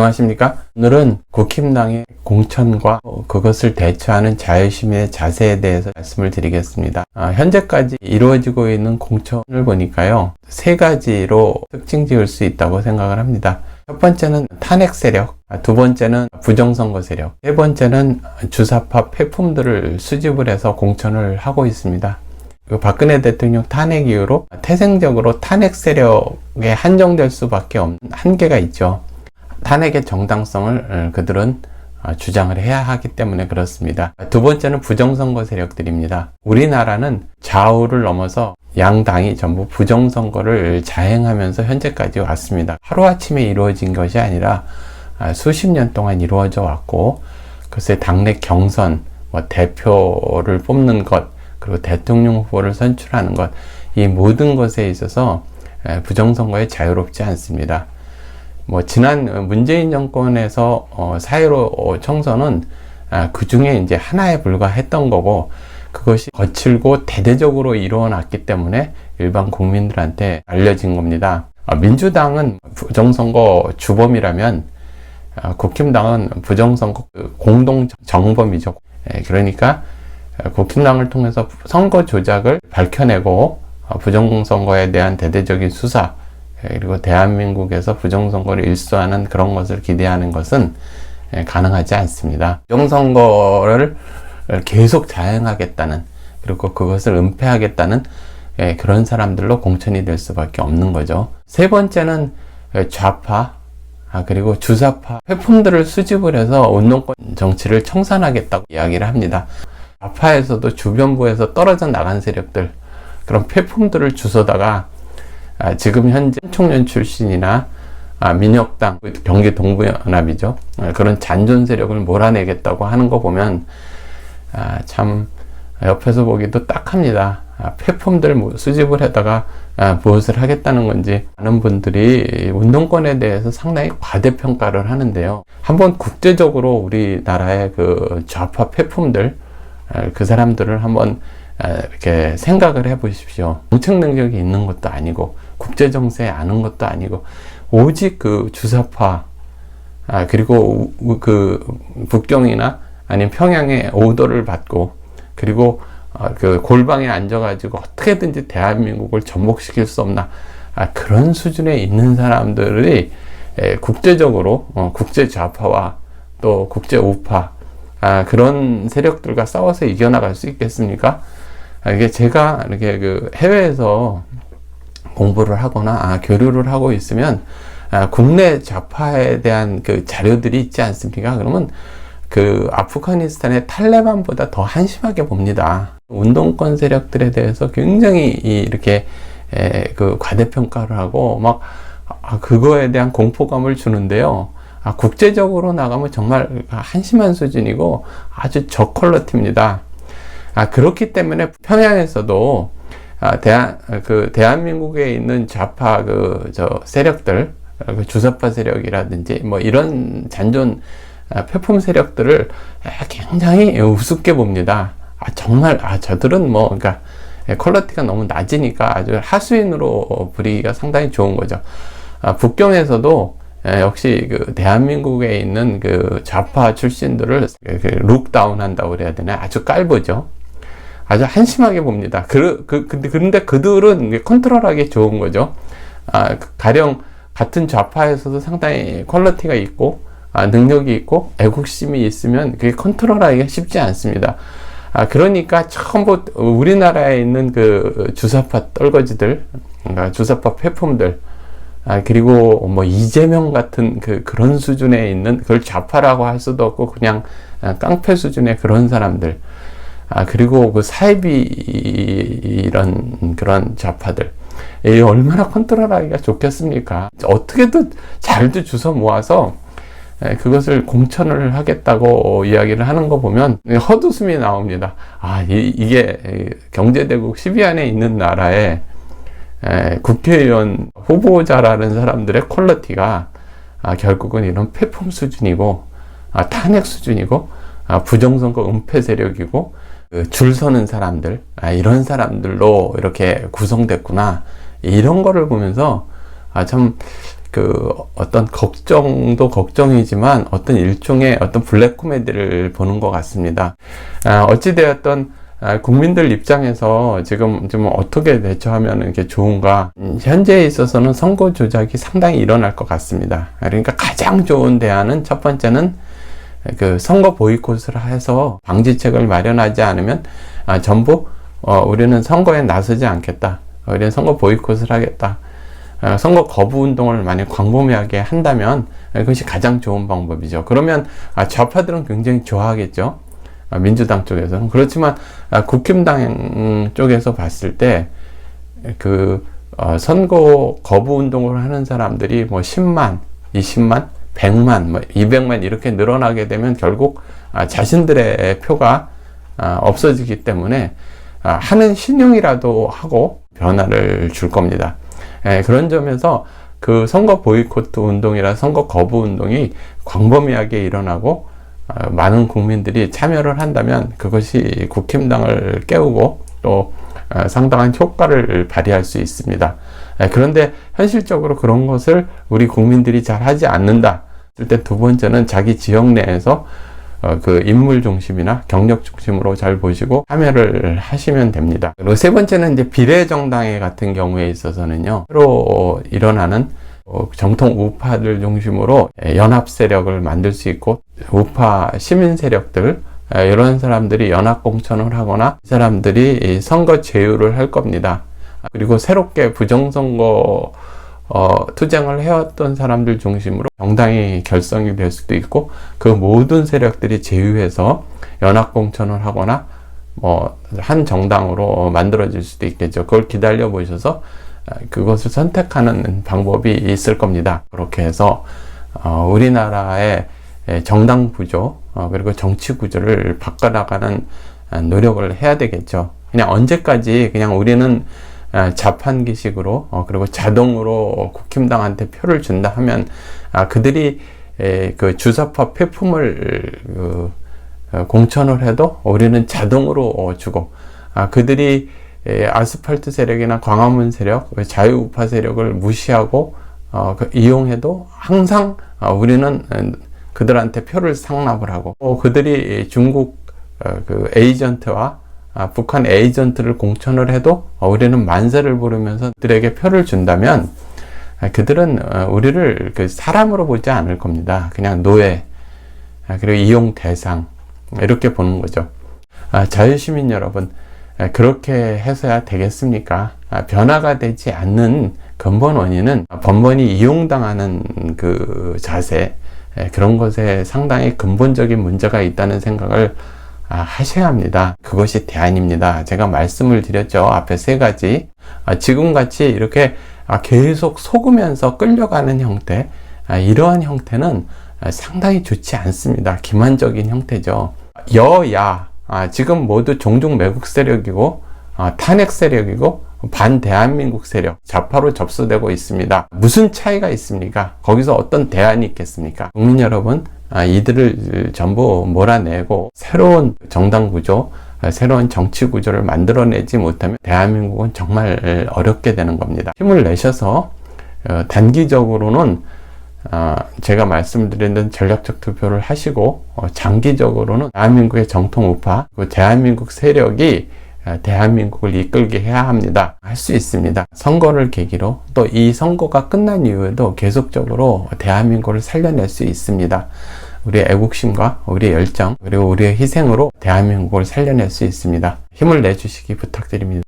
안녕하십니까? 오늘은 국힘당의 공천과 그것을 대처하는 자유시민의 자세에 대해서 말씀을 드리겠습니다. 현재까지 이루어지고 있는 공천을 보니까요, 세 가지로 특징 지을 수 있다고 생각을 합니다. 첫 번째는 탄핵 세력, 두 번째는 부정선거 세력, 세 번째는 주사파 폐품들을 수집을 해서 공천을 하고 있습니다. 박근혜 대통령 탄핵 이후로 태생적으로 탄핵 세력에 한정될 수밖에 없는 한계가 있죠. 탄핵의 정당성을 그들은 주장을 해야 하기 때문에 그렇습니다. 두 번째는 부정선거 세력들입니다. 우리나라는 좌우를 넘어서 양당이 전부 부정선거를 자행하면서 현재까지 왔습니다. 하루아침에 이루어진 것이 아니라 수십 년 동안 이루어져 왔고, 글쎄 당내 경선, 대표를 뽑는 것, 그리고 대통령 후보를 선출하는 것, 이 모든 것에 있어서 부정선거에 자유롭지 않습니다. 지난 문재인 정권에서 4.15 총선은 그 중에 이제 하나에 불과했던 거고, 그것이 거칠고 대대적으로 일어났기 때문에 일반 국민들한테 알려진 겁니다. 민주당은 부정선거 주범이라면 국힘당은 부정선거 공동 정범이죠. 그러니까 국힘당을 통해서 선거 조작을 밝혀내고 부정선거에 대한 대대적인 수사, 그리고 대한민국에서 부정선거를 일소하는 그런 것을 기대하는 것은 가능하지 않습니다. 부정선거를 계속 자행하겠다는, 그리고 그것을 은폐하겠다는 그런 사람들로 공천이 될 수밖에 없는 거죠. 세 번째는 좌파, 그리고 주사파 폐품들을 수집을 해서 운동권 정치를 청산하겠다고 이야기를 합니다. 좌파에서도 주변부에서 떨어져 나간 세력들, 그런 폐품들을 주워다가 지금 현재 청년 출신이나 민혁당, 경기 동부연합이죠, 그런 잔존 세력을 몰아내겠다고 하는 거 보면 참 옆에서 보기도 딱합니다. 폐품들 수집을 하다가 무엇을 하겠다는 건지. 많은 분들이 운동권에 대해서 상당히 과대평가를 하는데요, 한번 국제적으로 우리나라의 그 좌파 폐품들, 그 사람들을 한번 이렇게 생각을 해 보십시오. 정책 능력이 있는 것도 아니고, 국제 정세에 아는 것도 아니고, 오직 그 주사파, 그리고 그 북경이나 아니면 평양의 오더를 받고, 그리고 그 골방에 앉아가지고 어떻게든지 대한민국을 전복시킬 수 없나, 그런 수준에 있는 사람들이 국제적으로 국제 좌파와 또 국제 우파, 그런 세력들과 싸워서 이겨나갈 수 있겠습니까? 이게 제가 이렇게 그 해외에서 공부를 하거나 교류를 하고 있으면 국내 좌파에 대한 그 자료들이 있지 않습니까? 그러면 그 아프가니스탄의 탈레반보다 더 한심하게 봅니다. 운동권 세력들에 대해서 굉장히 이렇게 그 과대평가를 하고 막 그거에 대한 공포감을 주는데요. 국제적으로 나가면 정말 한심한 수준이고 아주 저퀄러티입니다. 그렇기 때문에 평양에서도 대한민국에 있는 좌파 세력들, 주사파 세력이라든지 이런 잔존 폐품 세력들을 굉장히 우습게 봅니다. 정말 저들은 그러니까 퀄러티가 너무 낮으니까 아주 하수인으로 부리기가 상당히 좋은 거죠. 북경에서도 역시 그 대한민국에 있는 그 좌파 출신들을 룩다운 한다고 그래야 되나, 아주 깔보죠. 아주 한심하게 봅니다. 그런데 그들은 컨트롤하기 좋은 거죠. 가령 같은 좌파에서도 상당히 퀄러티가 있고 능력이 있고 애국심이 있으면 그게 컨트롤하기가 쉽지 않습니다. 그러니까 전부 우리나라에 있는 그 주사파 떨거지들, 주사파 폐품들, 그리고 이재명 같은 그런 수준에 있는, 그걸 좌파라고 할 수도 없고 그냥 깡패 수준의 그런 사람들, 그리고 그 사이비 이런 그런 좌파들, 얼마나 컨트롤하기가 좋겠습니까? 어떻게든 잘도 주워 모아서 그것을 공천을 하겠다고 이야기를 하는 거 보면 헛웃음이 나옵니다. 이게 경제대국 10위 안에 있는 나라에 국회의원 후보자라는 사람들의 퀄러티가 결국은 이런 폐품 수준이고, 탄핵 수준이고, 부정선거 은폐 세력이고, 줄 서는 사람들, 이런 사람들로 이렇게 구성됐구나, 이런 거를 보면서 참 어떤 걱정도 걱정이지만 어떤 일종의 어떤 블랙 코미디를 보는 것 같습니다. 어찌되었던 국민들 입장에서 지금 좀 어떻게 대처하면 이게 좋은가? 현재에 있어서는 선거 조작이 상당히 일어날 것 같습니다. 그러니까 가장 좋은 대안은 첫 번째는 선거 보이콧을 해서 방지책을 마련하지 않으면 전부 우리는 선거에 나서지 않겠다. 우리는 선거 보이콧을 하겠다. 선거 거부 운동을 만약 광범위하게 한다면 그것이 가장 좋은 방법이죠. 그러면 좌파들은 굉장히 좋아하겠죠. 민주당 쪽에서는. 그렇지만 국힘당 쪽에서 봤을 때 선거 거부 운동을 하는 사람들이 뭐 10만, 20만, 100만, 뭐 200만 이렇게 늘어나게 되면 결국 자신들의 표가 없어지기 때문에 하는 신용이라도 하고 변화를 줄 겁니다. 그런 점에서 선거 보이콧 운동이나 선거 거부 운동이 광범위하게 일어나고 많은 국민들이 참여를 한다면 그것이 국힘당을 깨우고 또 상당한 효과를 발휘할 수 있습니다. 그런데 현실적으로 그런 것을 우리 국민들이 잘 하지 않는다. 일단 두 번째는 자기 지역 내에서 인물 중심이나 경력 중심으로 잘 보시고 참여를 하시면 됩니다. 그리고 세 번째는 이제 비례정당회 같은 경우에 있어서는요, 새로 일어나는 정통 우파들 중심으로 연합 세력을 만들 수 있고, 우파 시민 세력들, 이런 사람들이 연합 공천을 하거나 이 사람들이 선거 제휴를 할 겁니다. 그리고 새롭게 부정선거 투쟁을 해왔던 사람들 중심으로 정당이 결성이 될 수도 있고, 그 모든 세력들이 제휴해서 연합공천을 하거나 한 정당으로 만들어질 수도 있겠죠. 그걸 기다려 보셔서 그것을 선택하는 방법이 있을 겁니다. 그렇게 해서 우리나라의 정당 구조 그리고 정치 구조를 바꿔나가는 노력을 해야 되겠죠. 그냥 언제까지 그냥 우리는 자판기식으로 그리고 자동으로 국힘당한테 표를 준다 하면 그들이 주사파 표품을 공천을 해도 우리는 자동으로 주고, 그들이 아스팔트 세력이나 광화문 세력, 자유우파 세력을 무시하고 이용해도 항상 우리는 그들한테 표를 상납을 하고, 그들이 중국 에이전트와 북한 에이전트를 공천을 해도 우리는 만세를 부르면서 그들에게 표를 준다면 그들은 우리를 사람으로 보지 않을 겁니다. 그냥 노예, 그리고 이용 대상, 이렇게 보는 거죠. 자유시민 여러분, 그렇게 해서야 되겠습니까? 변화가 되지 않는 근본 원인은 번번이 이용당하는 자세, 그런 것에 상당히 근본적인 문제가 있다는 생각을 하셔야 합니다. 그것이 대안입니다. 제가 말씀을 드렸죠. 앞에 세 가지. 지금같이 이렇게 계속 속으면서 끌려가는 형태, 이러한 형태는 상당히 좋지 않습니다. 기만적인 형태죠. 여야, 지금 모두 종중 매국 세력이고 탄핵 세력이고 반대한민국 세력, 좌파로 접수되고 있습니다. 무슨 차이가 있습니까? 거기서 어떤 대안이 있겠습니까? 국민 여러분, 이들을 전부 몰아내고 새로운 정당 구조, 새로운 정치 구조를 만들어내지 못하면 대한민국은 정말 어렵게 되는 겁니다. 힘을 내셔서 단기적으로는 제가 말씀드린 전략적 투표를 하시고, 장기적으로는 대한민국의 정통 우파, 대한민국 세력이 대한민국을 이끌게 해야 합니다. 할 수 있습니다. 선거를 계기로 또 이 선거가 끝난 이후에도 계속적으로 대한민국을 살려낼 수 있습니다. 우리의 애국심과 우리의 열정, 그리고 우리의 희생으로 대한민국을 살려낼 수 있습니다. 힘을 내주시기 부탁드립니다.